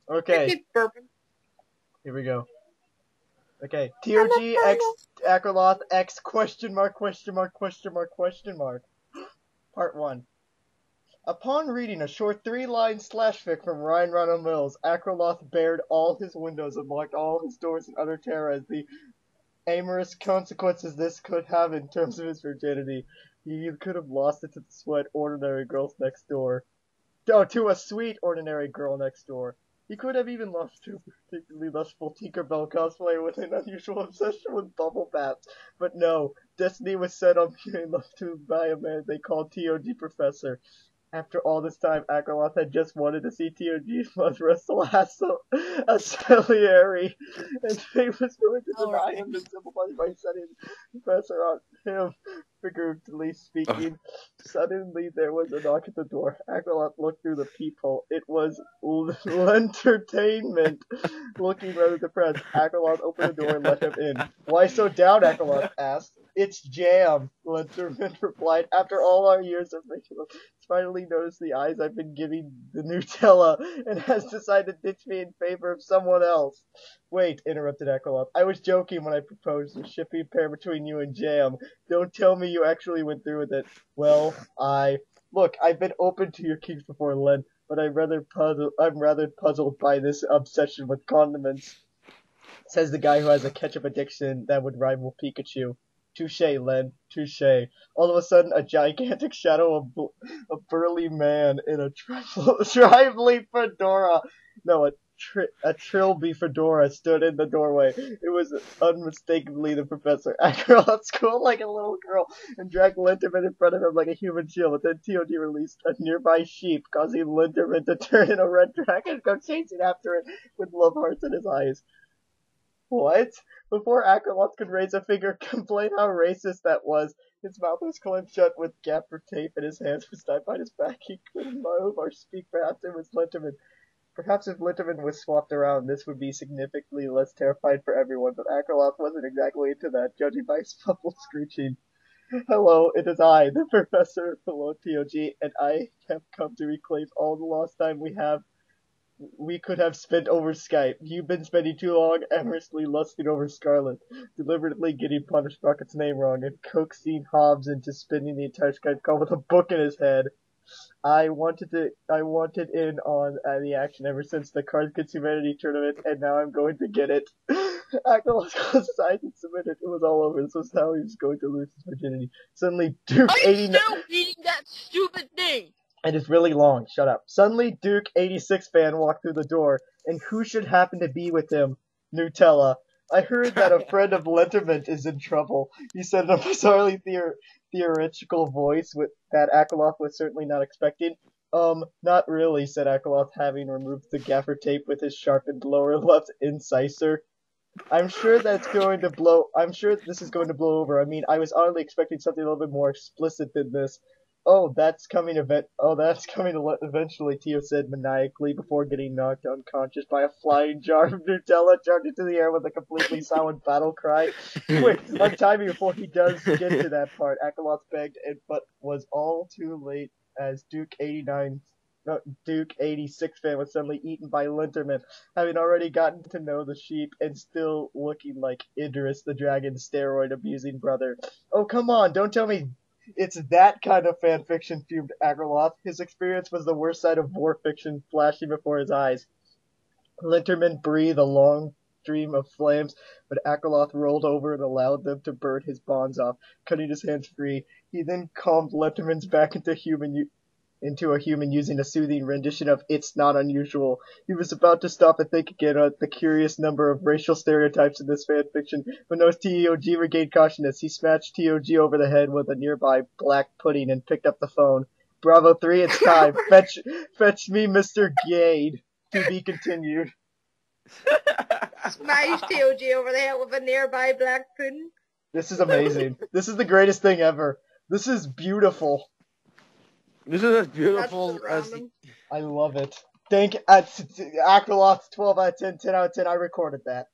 Okay, keep burping. here we go. Okay, TOG X Akriloth X question mark. Part 1. Upon reading a short 3-line slash fic from Ryan Ronald Mills, Akriloth bared all his windows and locked all his doors in utter terror as the amorous consequences this could have in terms of his virginity. He could have lost it to the sweet ordinary girls next door. Oh, to a sweet ordinary girl next door. He could have even lost to a particularly lustful Tinkerbell cosplayer with an unusual obsession with bubble baths. But no, destiny was set on being loved to by a man they called TOGProfessor. After all this time, Akriloth had just wanted to see TOG's blood wrestle a Salieri, and fate was going to deny him the simple money by setting the pressure on him, figuratively speaking. Suddenly there was a knock at the door. Akriloth looked through the peephole. It was Lentertainment. Looking rather depressed, Akriloth opened the door and let him in. Why so down? Akriloth asked. It's jam, Lenterman replied. After all our years of making love, he's finally noticed the eyes I've been giving the Nutella and has decided to ditch me in favor of someone else. Wait, interrupted Akriloth. I was joking when I proposed a shipping pair between you and jam. Don't tell me you actually went through with it. Well, Look, I've been open to your kinks before, Len, but I'm rather puzzled by this obsession with condiments. Says the guy who has a ketchup addiction that would rival Pikachu. Touche, Len, touche. All of a sudden, a gigantic shadow of a burly man in a tribally fedora. No, a trilby fedora stood in the doorway. It was unmistakably the professor. Akriloth squealed like a little girl and dragged Linterman in front of him like a human shield, but then TOD released a nearby sheep, causing Linterman to turn in a red dragon and go chasing after it with love hearts in his eyes. What? Before Akriloth could raise a finger, complain how racist that was. His mouth was clenched shut with gaffer tape and his hands were tied behind his back. He couldn't move or speak. Perhaps it was Linterman. Perhaps if Linterman was swapped around, this would be significantly less terrifying for everyone, but Akriloth wasn't exactly into that, judging by his muffled screeching. Hello, it is I, the Professor, hello TOG, and I have come to reclaim all the lost time we could have spent over Skype. You've been spending too long amorously lusting over Scarlet, deliberately getting Punished Rocket's name wrong, and coaxing Hobbs into spending the entire Skype call with a book in his head. I wanted in on the action ever since the Cards Against Humanity tournament, and now I'm going to get it. Akriloth closed his eyes and submitted. It was all over. This was how he was going to lose his virginity. Suddenly, Duke 89. Are you still reading that stupid thing? It is really long. Shut up. Suddenly, Duke 86 fan walked through the door, and who should happen to be with him? Nutella. I heard that a friend of Lenterman is in trouble. He said in a bizarrely theoretical voice that Akriloth was certainly not expecting. Not really, said Akriloth, having removed the gaffer tape with his sharpened lower left incisor. I'm sure this is going to blow over. I mean, I was honestly expecting something a little bit more explicit than this. That's coming eventually, Tio said maniacally before getting knocked unconscious by a flying jar of Nutella charged into the air with a completely silent battle cry. Quick, untie me before he does get to that part, Akriloth begged, but was all too late as Duke 86 fan was suddenly eaten by Linterman, having already gotten to know the sheep and still looking like Idris, the dragon steroid-abusing brother. Oh, come on, don't tell me it's that kind of fan fiction, fumed Akriloth. His experience was the worst side of war fiction flashing before his eyes. Linterman breathed a long stream of flames, but Akriloth rolled over and allowed them to burn his bonds off, cutting his hands free. He then calmed Linterman's back into a human using a soothing rendition of It's Not Unusual. He was about to stop and think again at the curious number of racial stereotypes in this fanfiction, but no TOG regained consciousness. He smashed TOG over the head with a nearby black pudding and picked up the phone. Bravo 3, it's time. Fetch me Mr. Gade. To be continued. Smash TOG over the head with a nearby black pudding. This is amazing. This is the greatest thing ever. This is beautiful. This is as beautiful as... I love it. Akriloth 12 out of 10, 10 out of 10. I recorded that.